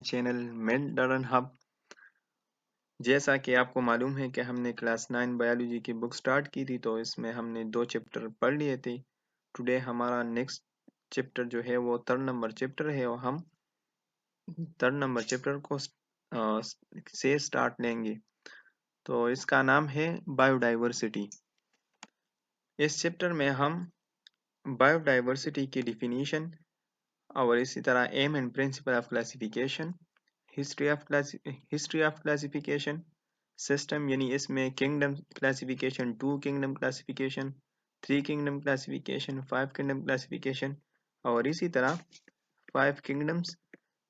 Channel mental hub. जैसा कि आपको मालूम है कि हमने क्लास 9 बायोलॉजी की बुक स्टार्ट की थी, तो इसमें हमने 2 चैप्टर पढ़ लिए थे। टुडे हमारा नेक्स्ट चैप्टर जो है वो 3rd नंबर चैप्टर है और हम 3rd नंबर चैप्टर को से स्टार्ट लेंगे। तो इसका नाम है बायोडाइवर्सिटी। इस चैप्टर में हम बायोडाइवर्सिटी की डिफिनीशन और इसी तरह aim and principle of classification, history of classification system, यानी इसमें kingdom classification, 2 kingdom classification, 3 kingdom classification, 5 kingdom classification और इसी तरह 5 kingdoms,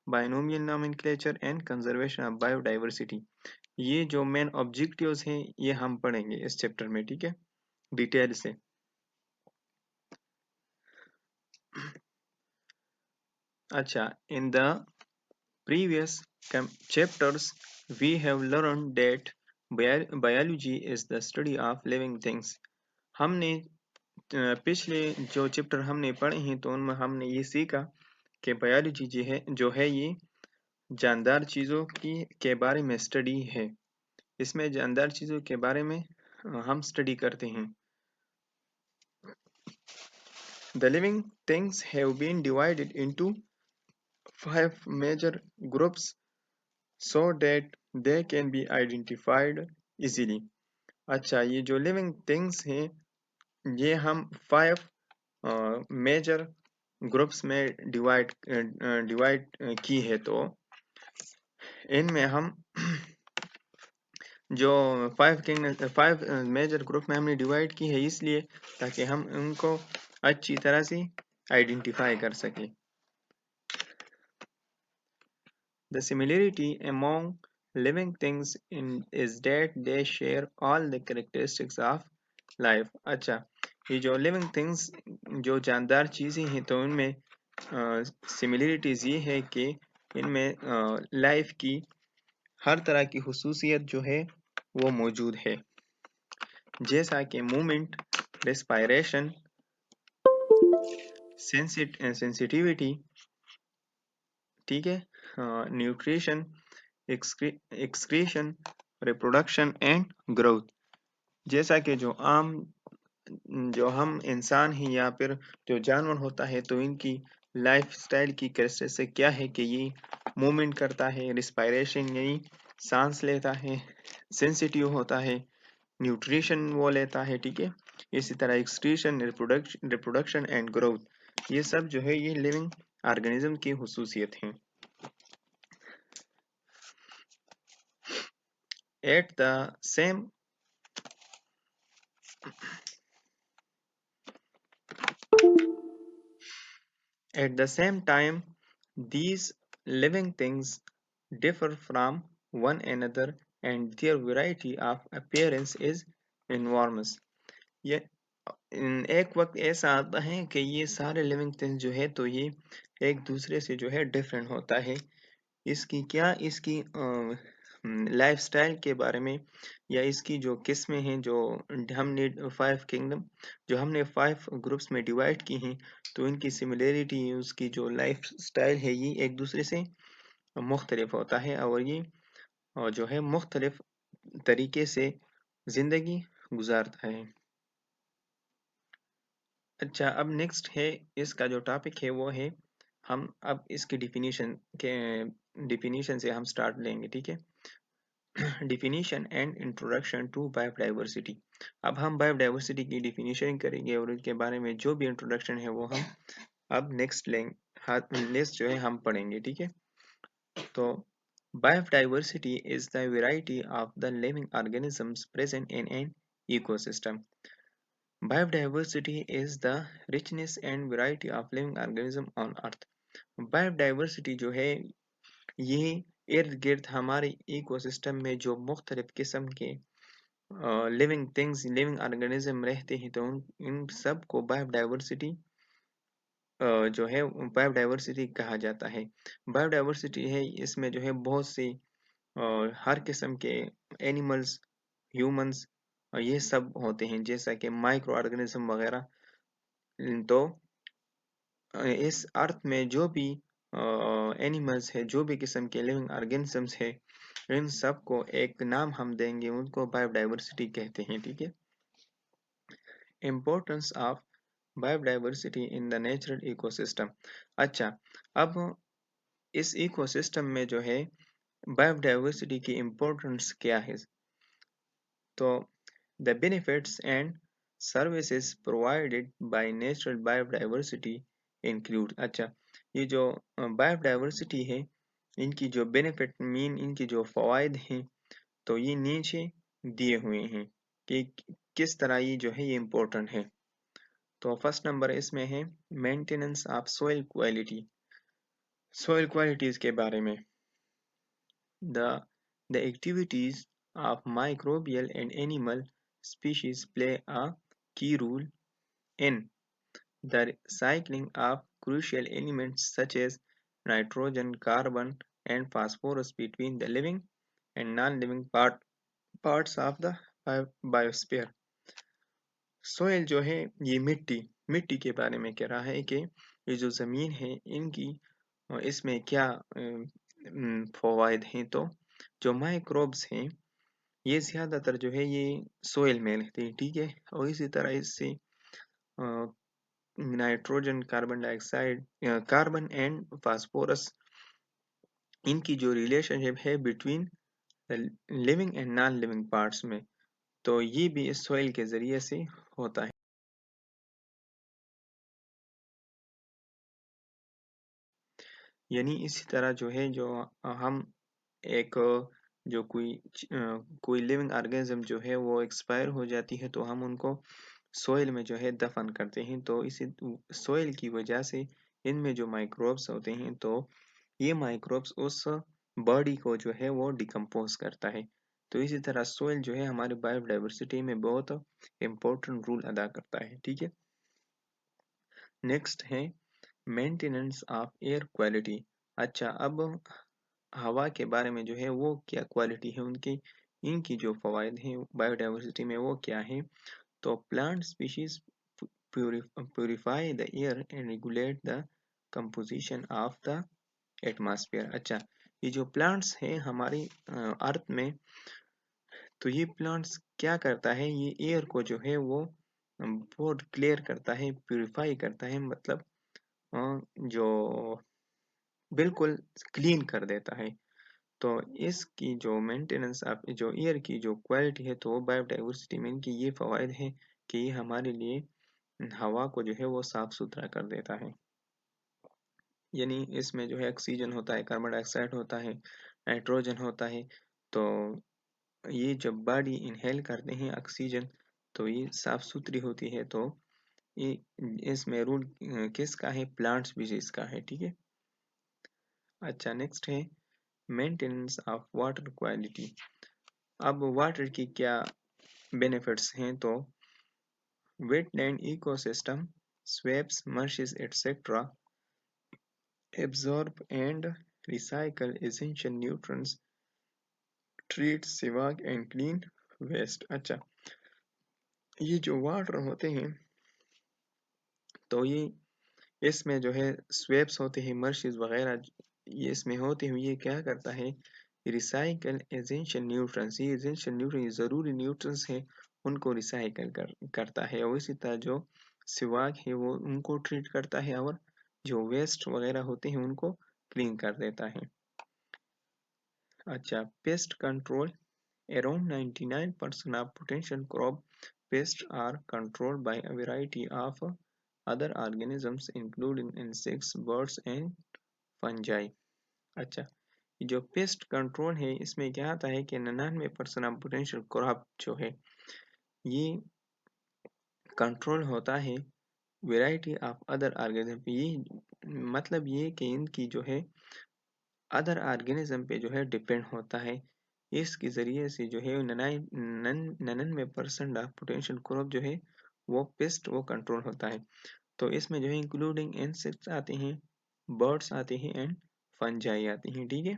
binomial nomenclature and conservation of biodiversity. ये जो मेन ऑब्जेक्टिव्स हैं ये हम पढ़ेंगे इस चैप्टर में, ठीक है, डिटेल से। अच्छा, in the previous chapters we have learned that biology is the study of living things। हमने पिछले जो चैप्टर हमने पढ़े हैं तो उनमें हमने ये सीखा कि बायोलॉजी जो है ये जानदार चीज़ों की के बारे में स्टडी है। इसमें जानदार चीज़ों के बारे में हम स्टडी करते हैं। The living things have been divided into 5 major groups so that they can be identified easily। अच्छा, ये जो लिविंग थिंग्स हैं ये हम 5 मेजर ग्रुप्स में डिवाइड की है। तो इनमें हम जो 5 मेजर ग्रुप में हमने डिवाइड की है इसलिए ताकि हम उनको अच्छी तरह से आइडेंटिफाई कर सकें। The similarity among living things is that they share all the characteristics of life। अच्छा, ये जो लिविंग थिंग्स जो जानदार चीज़ें हैं तो उनमें सिमिलरिटीज़ ये है कि इनमें लाइफ की हर तरह की हुसूसियत जो है वो मौजूद है, जैसा कि मूवमेंट, रेस्पायरेशन, सेंसिटिविटी, ठीक है, nutrition, excretion, reproduction and growth. जैसा कि जो हम इंसान हैं या फिर जो जानवर होता है तो इनकी लाइफ स्टाइल की कैरेक्टरिस्टिक क्या है कि ये मूवमेंट करता है, रिस्पायरेशन यानी सांस लेता है, सेंसिटिव होता है, न्यूट्रिशन वो लेता है, ठीक है, इसी तरह एक्सक्रीशन, रिप्रोडक्शन एंड ग्रोथ, ये सब जो है ये लिविंग ऑर्गेनिज्म की हुसूसियत हैं। At the same time, these living things differ from one another and their variety of appearance is enormous। ये एक वक्त ऐसा आता है कि ये सारे लिविंग थिंग्स जो है तो ये एक दूसरे से जो है डिफरेंट होता है। इसकी लाइफ स्टाइल के बारे में या इसकी जो किस्में हैं जो हमने 5 किंगडम जो हमने 5 ग्रुप्स में डिवाइड की हैं तो इनकी सिमिलरिटी, उसकी जो लाइफ स्टाइल है ये एक दूसरे से मुख्तलिफ होता है और ये जो है मुख्तलिफ तरीके से ज़िंदगी गुजारता है। अच्छा, अब नेक्स्ट है इसका जो टॉपिक है वो है, हम अब इसकी डिफिनीशन से हम स्टार्ट लेंगे, ठीक है। Definition and introduction to biodiversity. अब हम बायोडाइवर्सिटी की डिफिनीशन करेंगे और उसके बारे में जो भी इंट्रोडक्शन है वो हम अब नेक्स्ट जो है हम पढ़ेंगे, ठीक है। तो biodiversity is the variety of the living organisms present in an ecosystem। Biodiversity is the richness and variety of living organisms on earth। Biodiversity जो है ये इर्द गिर्द हमारे इकोसिस्टम में जो मुख्तलिफ किस्म के लिविंग थिंग्स, लिविंग ऑर्गेनिज्म रहते हैं तो इन सब को बायोडाइवर्सिटी जो है बायोडाइवर्सिटी कहा जाता है। बायोडाइवर्सिटी है इसमें जो है बहुत से हर किस्म के एनिमल्स, ह्यूमंस ये सब होते हैं, जैसा कि माइक्रो ऑर्गेनिज्म वगैरह। तो इस अर्थ में जो भी एनिमल्स है, जो भी किस्म के लिविंग ऑर्गेनिजम्स है, इन सब को एक नाम हम देंगे, उनको बायोडाइवर्सिटी कहते हैं। ठीक है। Importance of biodiversity in the natural ecosystem. अच्छा, अब इस इकोसिस्टम में जो है बायोडाइवर्सिटी की इम्पोर्टेंस क्या है? तो the benefits and services provided by natural biodiversity include. अच्छा, ये जो बायोडाइवर्सिटी है, इनकी जो बेनिफिट मीन इनकी जो फ़वाइद हैं, तो ये नीचे दिए हुए हैं कि किस तरह ये जो है ये इम्पोर्टेंट है। तो फर्स्ट नंबर इसमें है maintenance of soil quality. Soil qualities के बारे में, The, the activities of microbial and animal species play a key role in the cycling of crucial elements such as nitrogen, carbon, and phosphorus between the living and non-living parts of the biosphere. Soil जो है ये मिट्टी के बारे में कह रहा है कि ये जो ज़मीन है इनकी इसमें क्या फ़वाइद हैं। तो जो माइक्रोब्स हैं ये ज़्यादातर जो है ये सोयल में रहते हैं। ठीक है। और इसी तरह इससे nitrogen, carbon dioxide, carbon and phosphorus, इनकी जो रिलेशनशिप है between living and non living parts में, तो ये भी इस सोयल के ज़रिए से होता है। यानी इसी तरह जो है जो हम एक जो कोई लिविंग ऑर्गेनिज्म जो है वो एक्सपायर हो जाती है, तो हम उनको सोइल में जो है दफन करते हैं। तो इसी सोइल की वजह से इनमें जो माइक्रोब्स होते हैं, तो ये माइक्रोब्स उस बॉडी को जो है वो डिकम्पोज करता है। तो इसी तरह सोइल जो है हमारी बायोडाइवर्सिटी में बहुत इम्पोर्टेंट रोल अदा करता है। ठीक है। नेक्स्ट है मेंटेनेंस ऑफ एयर क्वालिटी। अच्छा, अब हवा के बारे में जो है वो क्या क्वालिटी है उनकी, इनकी जो फ़वाइद हैं बायोडाइवर्सिटी में वो क्या है? तो plant species purify the air and regulate the composition of the atmosphere. अच्छा, ये जो प्लांट्स हैं हमारी अर्थ में, तो ये प्लांट्स क्या करता है, ये एयर को जो है वो बहुत क्लियर करता है, प्यूरिफाई करता है, मतलब जो बिल्कुल क्लीन कर देता है। तो इसकी जो मेंटेनेंस ऑफ जो एयर की जो क्वालिटी है, तो बायोडाइवर्सिटी में इनकी ये फ़वाइद है कि ये हमारे लिए हवा को जो है वो साफ़ सुथरा कर देता है। यानी इसमें जो है ऑक्सीजन होता है, कार्बन डाइऑक्साइड होता है, नाइट्रोजन होता है। तो ये जब बॉडी इनहेल करते हैं ऑक्सीजन, तो ये साफ़ सुथरी होती है। तो ये इसमें रूल किसका है? प्लांट स्पीशीज़ का है। ठीक है। अच्छा, नेक्स्ट है मेंटेनेंस ऑफ वाटर क्वालिटी। अब वाटर की क्या बेनिफिट्स हैं? तो wetland ecosystem, swamps, marshes, etc. absorb and recycle essential nutrients, treat sewage and clean waste। अच्छा, ये जो वाटर होते हैं, तो ये इसमें जो है स्वेप्स होते हैं, मर्शिज वगैरह, ये इसमें होते हैं, ये क्या करता है? रिसाइकल एसेंशियल न्यूट्रंस, ये एसेंशियल न्यूट्रंस ज़रूरी न्यूट्रंस हैं, उनको रिसाइकल करता है। और इसी तरह जो सिवाक है वो उनको ट्रीट करता है, और जो वेस्ट वगैरह होते हैं उनको क्लीन कर देता है। अच्छा, pest control. Around 99% of potential crop pests are controlled by a variety of other organisms including insects, birds and fungi। अच्छा, जो पेस्ट कंट्रोल है इसमें क्या आता है कि 99% ऑफ पोटेंशियल क्रॉप जो है ये कंट्रोल होता है वेराइटी ऑफ अदर ऑर्गेनिज्म। ये मतलब ये कि इनकी जो है अदर ऑर्गेनिज्म पे जो है डिपेंड होता है। इसके ज़रिए से जो है 99% ऑफ पोटेंशियल क्रॉप जो है वो पेस्ट वो कंट्रोल होता है। तो इसमें जो है इंक्लूडिंग इंसेक्ट्स आते हैं, बर्ड्स आते हैं एंड फंजाई आते हैं। ठीक है।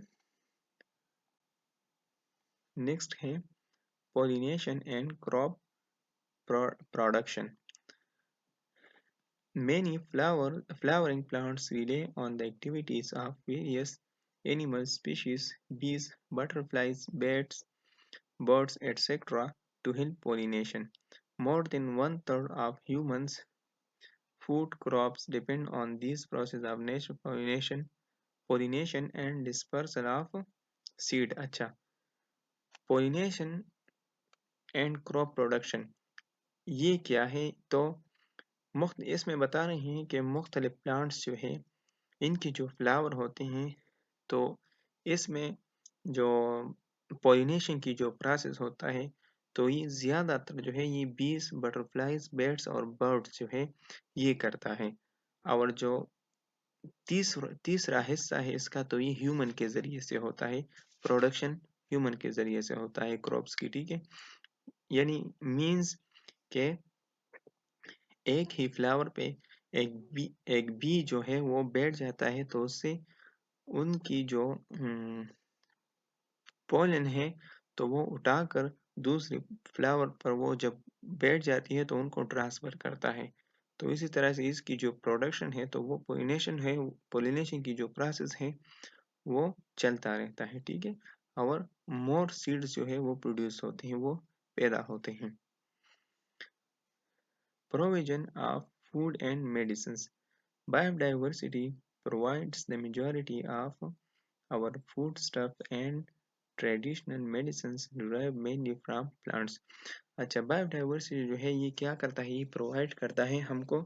नेक्स्ट है pollination and crop production। Many flowering plants rely on the activities of various animal species, bees, butterflies, birds, etc., to help pollination. More than one-third of humans' food crops depend on this process of natural pollination and dispersal of seed. अच्छा, pollination and crop production ये क्या है? तो इसमें बता रहे हैं कि मुख्तलिफ प्लांट्स जो है इनकी जो फ्लावर होते हैं तो इसमें जो पॉलिनेशन की जो प्रोसेस होता है तो ये ज़्यादातर जो है ये बीज बटरफ्लाइज बर्ड्स और बर्ड्स जो है ये करता है। और जो तीसरा हिस्सा है इसका तो ये ह्यूमन के ज़रिए से होता है। प्रोडक्शन ह्यूमन के ज़रिए से होता है क्रॉप्स की, ठीक है। यानी मीन्स के एक ही फ्लावर पे एक बी जो है वो बैठ जाता है तो उससे उनकी जो पोलन है तो वो उठाकर दूसरे फ्लावर पर वो जब बैठ जाती है तो उनको ट्रांसफर करता है। तो इसी तरह से इसकी जो प्रोडक्शन है तो वो पोलिनेशन की जो प्रोसेस है वो चलता रहता है, ठीक है। और मोर सीड्स जो है वो प्रोड्यूस होते हैं, वो पैदा होते हैं। Provision of food and medicine. Biodiversity provides the majority of our foodstuff and traditional medicines derive mainly from plants। अच्छा, बायोडाइवर्सिटी जो है ये क्या करता है? ये प्रोवाइड करता है हमको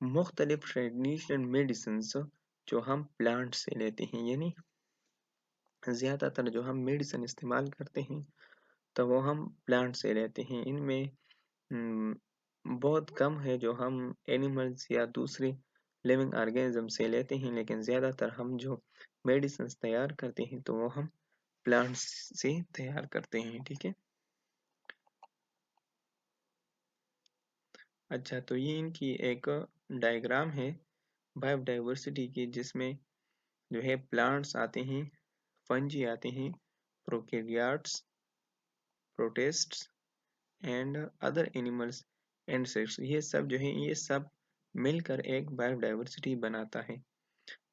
मुख्तलिफ ट्रेडिशनल मेडिसिन जो हम प्लांट से लेते हैं। यानी ज़्यादातर जो हम मेडिसिन इस्तेमाल करते हैं तो वो हम प्लांट से लेते हैं। इनमें बहुत कम है जो हम एनिमल्स या दूसरे लिविंग ऑर्गेनिज्म से लेते हैं, लेकिन ज़्यादातर हम जो मेडिसिन तैयार करते हैं तो वो हम प्लांट्स से तैयार करते हैं, ठीक है। अच्छा, तो ये इनकी एक डायग्राम है बायोडाइवर्सिटी की, जिसमें जो है प्लांट्स आते हैं, फंजी आते हैं, prokaryotes, प्रोटिस्ट्स and other animals, insects, ये सब जो है ये सब मिलकर एक बायोडाइवर्सिटी बनाता है।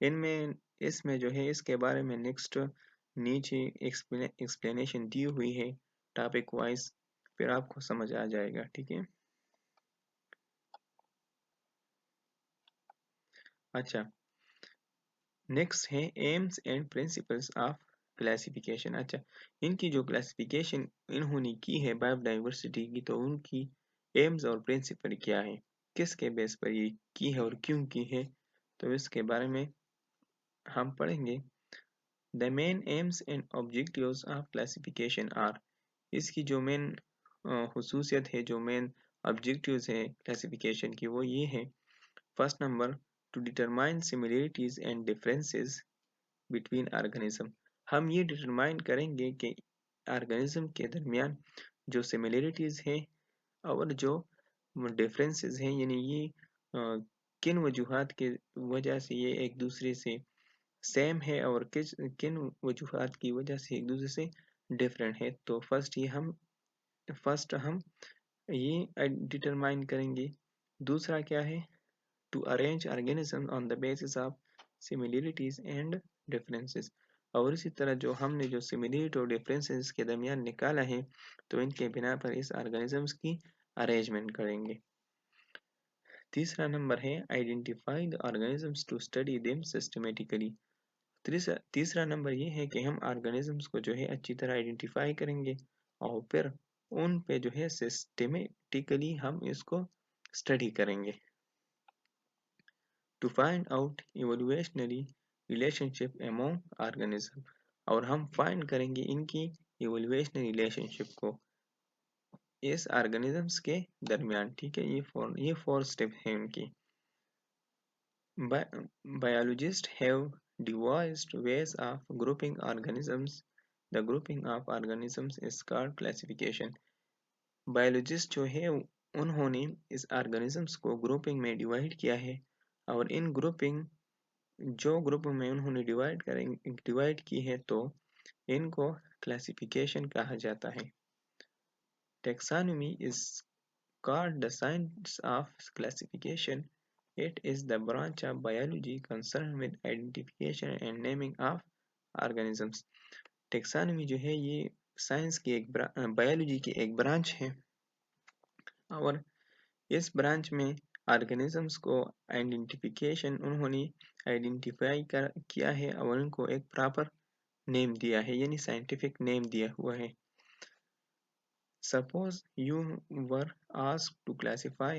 इनमें इसमें जो है इसके बारे में नेक्स्ट नीचे एक्सप्लेनेशन दी हुई है टॉपिक वाइज, फिर आपको समझ आ जाएगा, ठीक है। अच्छा, नेक्स्ट है AIIMS and principles of classification. अच्छा, इनकी जो क्लासिफिकेशन इन्होंने की है बायोडाइवर्सिटी की, तो उनकी एम्स और प्रिंसिपल क्या है, किसके बेस पर ये की है और क्यों की है, तो इसके बारे में हम पढ़ेंगे। The main aims and objectives of classification are. इसकी जो मेन हुसूसियत है, जो मेन ऑब्जेक्टिव्स है क्लासिफिकेशन की, वो ये है। First number, to determine similarities and differences between organism. हम ये डिटरमाइन करेंगे कि ऑर्गेनिज्म के दरमियान जो सिमिलरिटीज हैं और जो डिफरेंसेस हैं, यानी ये किन वजूहात के वजह से ये एक दूसरे से सेम है और किन वजूहात की वजह से एक दूसरे से डिफरेंट है। तो फर्स्ट हम ये डिटरमाइन करेंगे। दूसरा क्या है? To arrange organism on the basis of similarities and differences. और इसी तरह जो हमने जो सिमिलरिटी और डिफरेंसेस के दरमियान निकाला है तो इनके बिना पर इस ऑर्गेनिजम्स की अरेंजमेंट करेंगे। तीसरा नंबर है identify the organisms to study them systematically. तीसरा नंबर ये है कि हम ऑर्गेनिजम्स को जो है अच्छी तरह आइडेंटिफाई करेंगे और फिर उन पे जो है सिस्टमेटिकली हम इसको स्टडी करेंगे। To find out evolutionary relationship among organism. और हम फाइंड करेंगे इनकी इवोल्यूशनरी रिलेशनशिप को इस ऑर्गेनिजम्स के दरमियान, ठीक है। ये फोर स्टेप है उनकी। Biologists have devised ways of grouping organisms. The grouping of organisms is called classification. Biologist जो है उन्होंने इस ऑर्गेनिजम्स को ग्रुपिंग में डिवाइड किया है और इन ग्रुपिंग जो ग्रुप में उन्होंने डिवाइड की है तो इनको क्लासिफिकेशन कहा जाता है। Taxonomy is called the science of classification. It is the branch of biology concerned with identification and naming of organisms. टेक्सानमी जो है ये साइंस की बायोलॉजी की एक ब्रांच है और इस ब्रांच में ऑर्गेनिजम्स को आइडेंटिफिकेशन उन्होंने आइडेंटिफाई किया है और उनको एक प्रॉपर नेम दिया है यानी साइंटिफिक नेम दिया हुआ है. Suppose you were asked to classify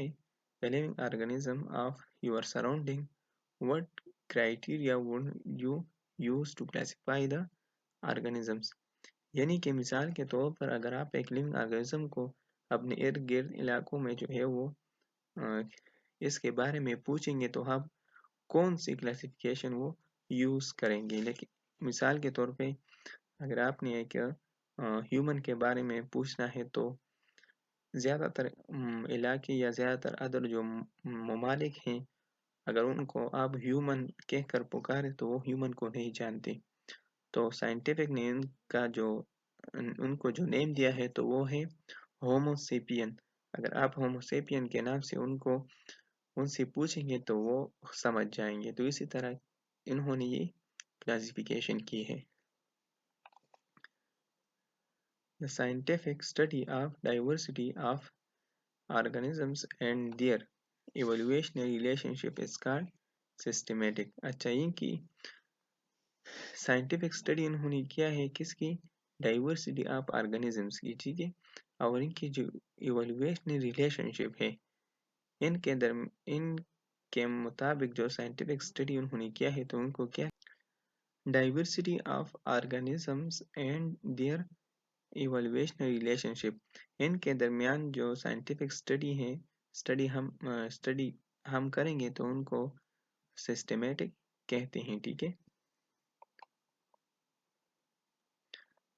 the living organism of your surrounding, what criteria would you use to classify the organisms? यानी कि मिसाल के तौर पर अगर आप एक लिविंग ऑर्गेनिज्म को अपने इर्द गिर्द इलाकों में जो है वो इसके बारे में पूछेंगे तो आप कौन सी क्लासिफिकेशन वो यूज़ करेंगे. लेकिन मिसाल के तौर पे अगर आपने एक ह्यूमन के बारे में पूछना है तो ज़्यादातर इलाके या ज़्यादातर अदर जो ममालिक हैं अगर उनको आप ह्यूमन कहकर पुकारें तो वो ह्यूमन को नहीं जानते. तो साइंटिफिक नेम का जो उनको जो नेम दिया है तो वो है होमोसेपियन. अगर आप होमोसेपियन के नाम से उनसे पूछेंगे तो वो समझ जाएंगे. तो इसी तरह इन्होंने ये क्लासिफिकेशन की है. The scientific study of diversity of organisms and their evolutionary relationship is called systematic. अच्छा ये कि साइंटिफिक स्टडी इन्होंने किया है किसकी डाइवर्सिटी ऑफ ऑर्गेनिजम्स की. ठीक है और इनकी जो इवोल्यूशनरी रिलेशनशिप है इनके मुताबिक जो साइंटिफिक स्टडी उन्होंने किया है तो उनको क्या diversity of organisms and their evolutionary relationship इनके दरमियान जो साइंटिफिक स्टडी हम करेंगे तो उनको सिस्टमेटिक कहते हैं. ठीक है.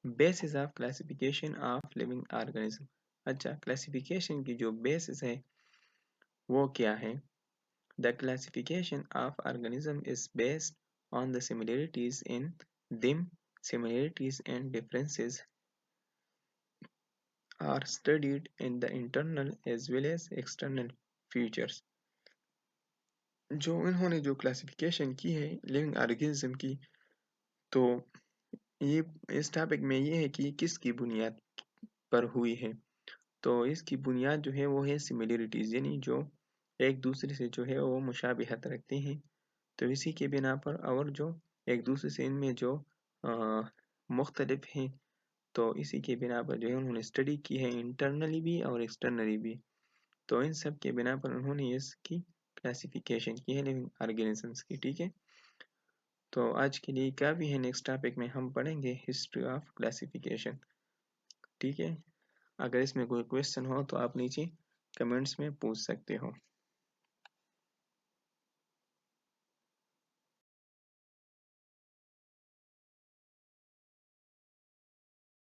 Basis of classification of living organism. अच्छा क्लासिफिकेशन की जो बेसिस है वो क्या है. The classification of organism is based on the similarities in them. Similarities and differences are studied in the internal as well as external features. जो इन्होंने जो क्लासिफिकेशन की है लिविंग ऑर्गेनिज्म की तो ये इस टॉपिक में ये है कि किसकी बुनियाद पर हुई है. तो इसकी बुनियाद जो है वो है सिमिलरिटीज़ यानी जो एक दूसरे से जो है वो मुशाबिहत रखते हैं. तो इसी के बिना पर और जो एक दूसरे से इनमें जो मुख्तलिफ हैं तो इसी के बिना पर जो है उन्होंने स्टडी की है इंटरनली भी और एक्सटर्नली भी. तो इन सब के बिना पर उन्होंने इसकी क्लासिफिकेशन की है लिविंग ऑर्गेनिजम्स की. ठीक है. तो आज के लिए क्या भी है नेक्स्ट टॉपिक में हम पढ़ेंगे हिस्ट्री ऑफ क्लासिफिकेशन. ठीक है. अगर इसमें कोई क्वेश्चन हो तो आप नीचे कमेंट्स में पूछ सकते हो.